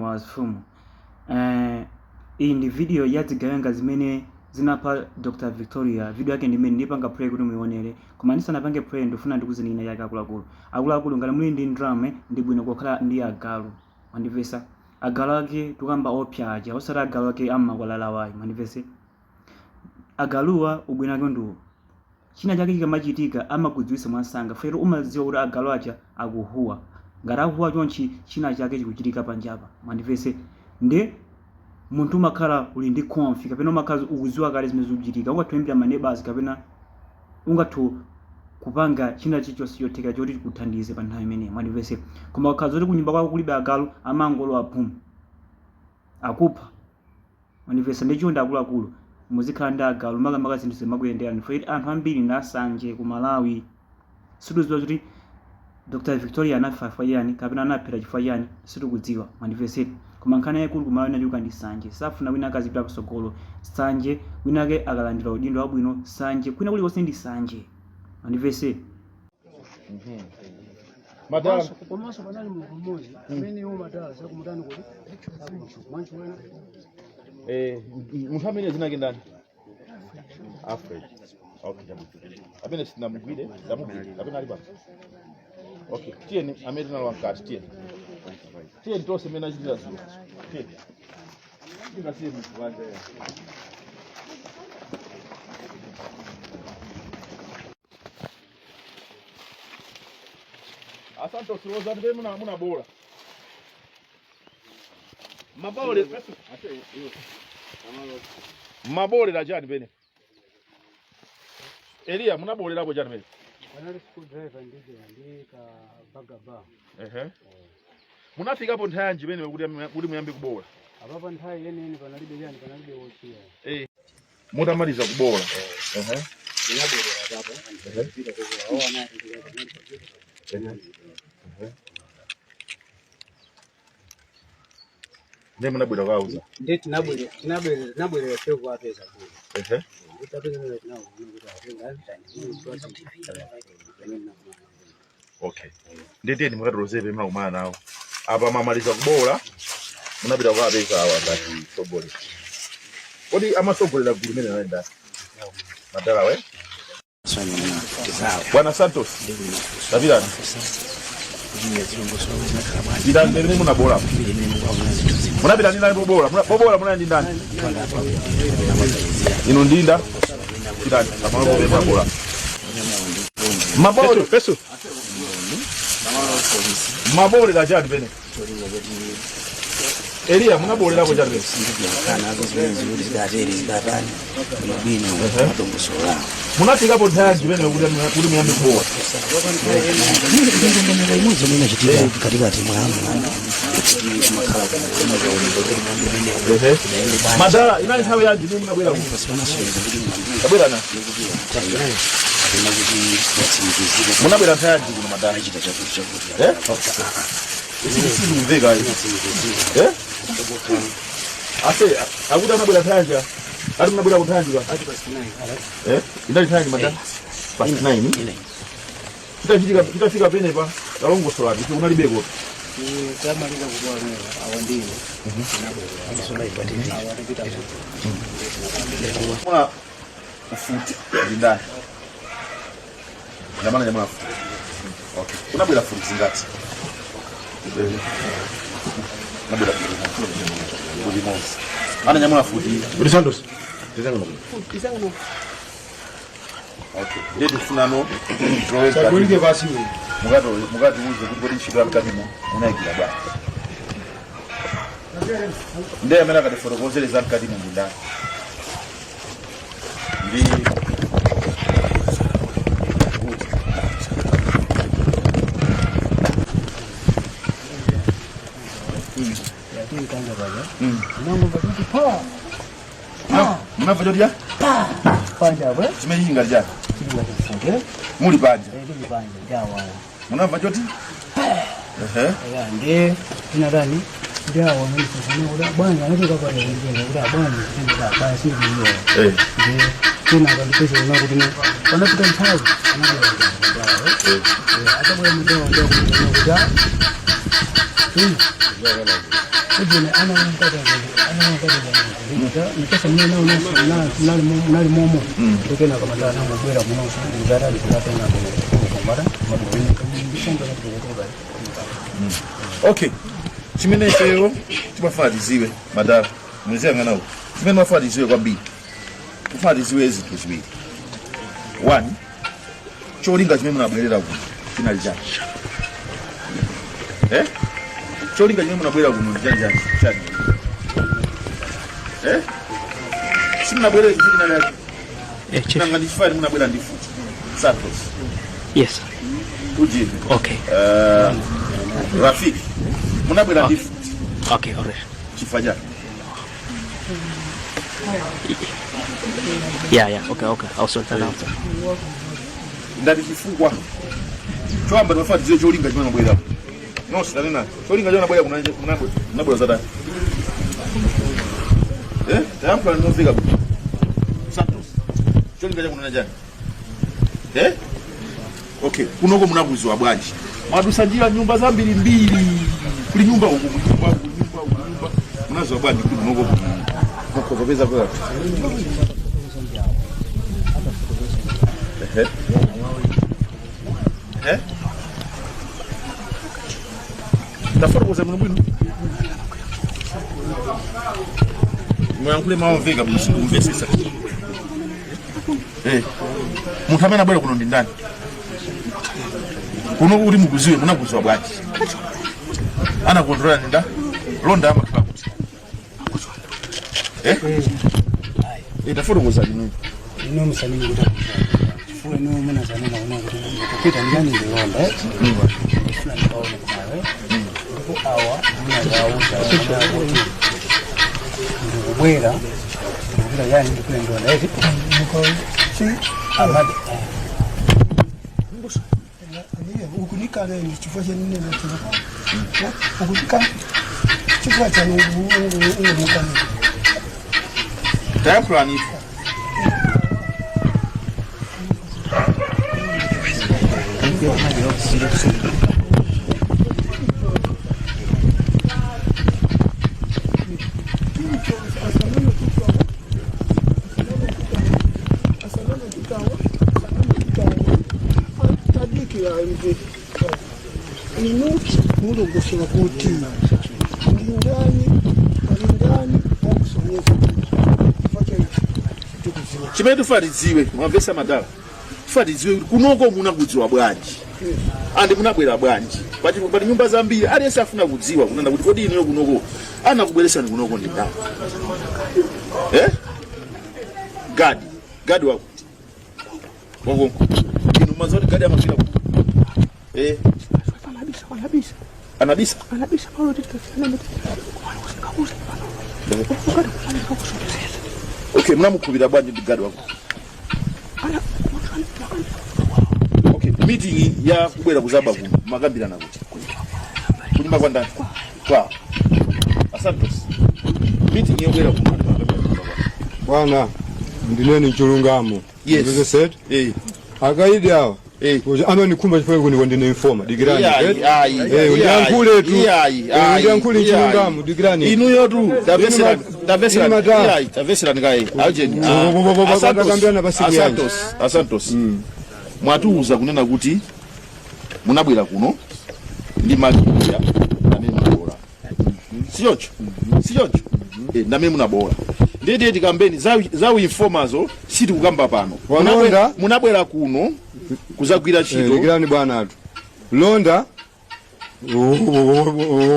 wa zifumu. Hii ndi video yadzigawenga zimene zinapa Dr. Victoria. Video yake ndimene ndipanga play kuti muionere. Koma ndisanapange play ndofuna ndikuzinina yake akuluakulu. Akuluakulu ngala muli ndi drama ndi bwino kokhala ndi agalu. Mandivesa. Agalu ake tukamba opyaja. Osati agalu ake amakwalala wayi. Mandivese. Agaluwa ubwino ake ndu. China chake chikamachitika amakudziwisa mwansanga. Fero umaziwa kuti agalu acha akuhuwa. Ngara huwa chonchi china chake chikuchitika panjapa. Mandivese. Nde muntu makhala uli ndi konfi kapena makazi ukuziwa kale zimene zikuchitika ungathumbira maneighbors kapena ungathu kupanga china chichonse chotheka choti kuthandize pa nthawi imeneyi. Mandivese. Koma ukhaza kuti kunyumba kwako kulibe agalu amangolo aphumu akupha. Mandivese. Ndicho ndakuluakulu muzikhala ndi agalu makamaka zinthu zimakuyendera ndipo anthu ambiri ndasanje ku Malawi situziwa kuti Dr. Victoria anafa yani kapena anaphera chifukwa yani situkudziwa. Mandivese. Koma nkhani yakulu kumalawi nachuka ndi sanje safuna wina akazipita kusogolo sanje winake akalandira udindo wabwino sanje kwina kuli konse ndi sanje. Mandivese. Madala komanso panali mulungu mmodzi amene iwo madala sakumutani kuti mwanchi wena munthu amene zinake ndani? Alfred. Okay, jabu. Amene sinamugwire ndamugwire kapena ali basi. Okay, tieni amene tinalwankati tieni. Tieni tose mena chitira zuwa. Tieni. Ndingasiye mtu wanje. Asante usiroza ndibe muna bora. Mabole pesa. Mabole la jani bene. Elia munabolera bo jani bene. panali school driver ndi ka bagaba. Munafika hapo nthayanji bene kuti muyambe kubola. Apapa nthawi yenene panalibe jani panalibe wochira. Mutamaliza kubola. Ndinabolera hapo. Ndipita kubola. Ne munabwera kauza. Ndi tinabwera sio kwa pesa kule. Okay. Nditeni mukatolozebe mnakumana nawo. Apa mamaliza kubola munapita kwa pesa awa ngati sobole. Kodi amasogolera gulu mene naenda. Madala we? Bwana Santos. Tabirani. Ndira ndene munabola. Munapita ndi nani bobola? Bobola muna ndi ndani? Ino ndinda. Ndani amalo beba bola. Mabole peso. Mabole la jadi bene. Elia munabolera ko jadi. Kana zozwenzi kuti zidatani. Mabini mutombosola. Munafika hapo nthayanji bene kuti muyambe kubola. Mwanzo mimi nachitia katikati mwangu. Madala inali nthawi yanji mimi munabwera ku. Tabwera na. Munabwera nthayanji kuno madala. Isi mvega hiyo. Ase akuta mnabwera nthayanji. Ali mnabwera ku nthayanji ba. Inali nthayanji madala. Past 9. Kitafika pene pa kalongo sola kuti unalibeko. Kama liza kubola awandini. Akisonda ipatini. Kuna ufuti ndani. Jamani jamaa futi. Okay. Unabwera futi zingati? Unabwera futi mosi. Ana jamaa futi. Uri Santos. Tizango. Okay. Ndeti funano. Sakulike basi wewe. Mugati uze kuti nchidwa mkatimo unaikira ba. Ndiye amena kati fotokozele za mkatimo ndani. Ndi Kanga baja. Nango baji pa. Mnafanya dia? Panja we. Simeji ngaja. Kila kifunge. Muri panja. Ndio panja jawa. Mnafanya joti? Ya ndiye tunadhani jawa ni sasa ule bwana anatoka kwa wengine ule bwana ndio basi ndio. Ndio tuna kwa pesa unakutumia. Wanapita mtaji. Hata bwana mdogo ndio kuja. Okay. Chimene seyo tibafadiziwe madala. Mwenzenga nawo. Chimene mafadiziwe kwambiri. Kufadiziwe ezitu ziwiri. 1. Cholinga chimene munabwerera kuno chinali chani? Cholinga chimene munabwerera kuno chani? Simunabwerera chimene nali. Nanga ndifari munabwerera ndifuti. Santos. Yes. Ujini. Okay. Rafiki. Munabwerera ndifuti. Okay, alright. Chifaja. Yeah. Okay. I'll sort that out. Ndati chifukwa choamba tofati cholinga chimene mabwera no sitanena cholinga chona bwera munabwera zata tayampa ndofika Santos cholinga chakuna jani okay kunoko munabuzwa bwanji madusanjira nyumba za mbili kuli nyumba uko nyumba munazwa bwanji kuli kunoko kokopeza kwa Taforo kuza mnubwinu mwankule maovega mvesisa mutamena bwera kuno ndindani kuno uri muguziwe munaguzwa bwaji ana kontrola ninda londa ama twakuti taforo kuza nini ino msanii kuta fuwe no mwana sana na kupita ndani ndio londa fulani kaona kwawe ndipo awa mnagauza bwera yani ndio ndio na hivi mko si amad ukunika leo chifua cha nini na chifua ukunika chifua cha nungu Templani Inuki mulo gusoma kuti ndingani akusomeza chimene tufariziwe mwamvesa madala tufariziwe kunoko munakudziwa bwanji andi munabwera bwanji pati nyumba zambiri aliyense afuna kudziwa kunanda kuti kodi ino kunoko anakubweresani kunoko ndi ndani gadi wakuti wakonko inu mazoti gadi amapita kuti anabisa okay mnamukubira bwanji ndi gadi wako okay meeting ya kubwera kuzaba kuno makambirana kuti kunyumba kwa ndani kwa Santos meeting ya kubwera kuno bwana ndineni chulungamo yes said akaidi hawa ama nikumba chifukwa kuni ndine informa digirani unyankule tu unyankule chulungamo digirani inu yotu davesera ngai agent Santos mwatuuza kunena kuti munabwera kuno ndi magia nami munabola siyocho nami munabola ndede tikambeni za informazo siti kukamba pano munabwera kuno kuzagwira chito digirani bwana atu londa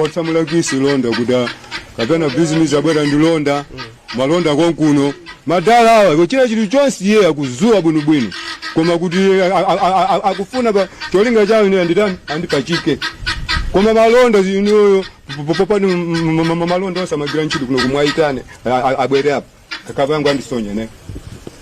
watsamula kisi londa kuda kapena business abwera ndi londa malonda konkuno madala awa chira chili chonse iye akuzuwa bwinobwino koma kuti akufuna pa cholinga chawo ine nditani andipachike koma malonda zinoyo popani malonda osamagira ntchito kuno kumwaitane abwere apa akavangu andisonya ne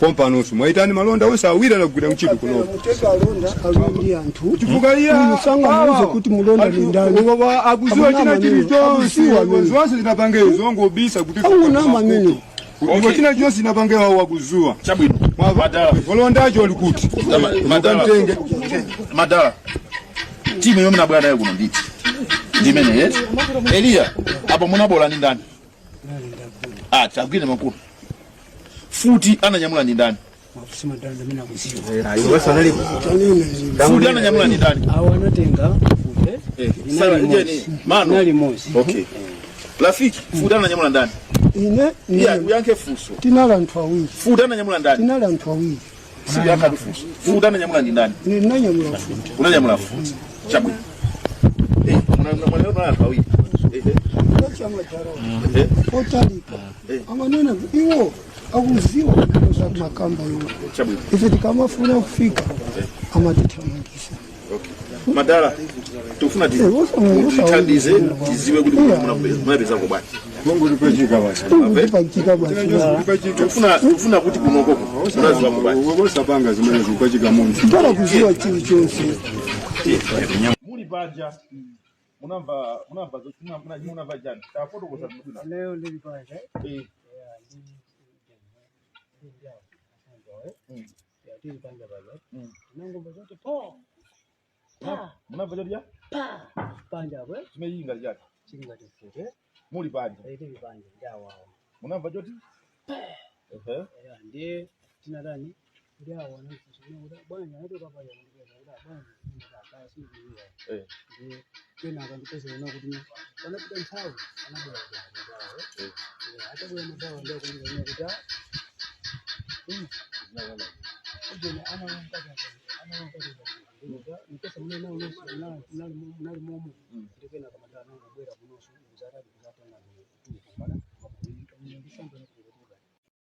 pompanoso mwaitane malonda onse awira nagwira ntchito kuno muteka londa alindi anthu chifuka iya sanga kuti mulonda ndani ngoba akuzuwa china chili chonse zonse zinapangezo ngobisa kuti una mamini ngo china chonse zinapangewa wakuzuwa chabwino malonda acho likuti madala timu yomwe nabwera nayo kuno nditi Ndimene yes. Elia, apa munabola ni ndani? Chagwine makulu. Futi ananyamula ni ndani? Mafusima ndanda mina kusiwa. Futi ananyamula ni ndani? Awanatenga futi. Sasa je ni mano? Nali mosi. Okay. Rafiki, futi ananyamula ndani? Ine uyanke fuso. Tinala nthu awiri. Futi ananyamula ndani? Tinala nthu awiri. Si yaka fuso. Futi ananyamula ni ndani? Ni nanyamula futi. Unanyamula futi. Chagwine. Mwana kawiri. Chama jaro. Otalika. Amanena iwo akuziwa kuza makamba yo. Chagwine. Ife tikamafuna kufika amatithamangisa. Okay. Madala tufuna tithandize tiziwe kuti munapeza kubani. Mungu lipechika basi. Lipechika basi. Tufuna kuti kunoko unaziwa kubani. Wosa banga zimene zipechika muntu. Ndala kuziwa chili chonse. Muli banja munamva jani. Ta foto kwa sababu Leo ndili banja. Munamva jani ya? Banja we. Tumeyinga jani. Chinga tufute. Muli banja. Ndili banja ndawao. Munamva joti? Ndiye tinadani ndio wanasema ndio bwana anatoka pale ndio bwana ndio si ndio ndio tena akandipesa na kuti wanapita mtao anabona hata kwa mtao ndio kuna kuta ndio ana nikesa mimi na mumu ndio kana kama tano na bora kunosu mzara kuzata na tu bana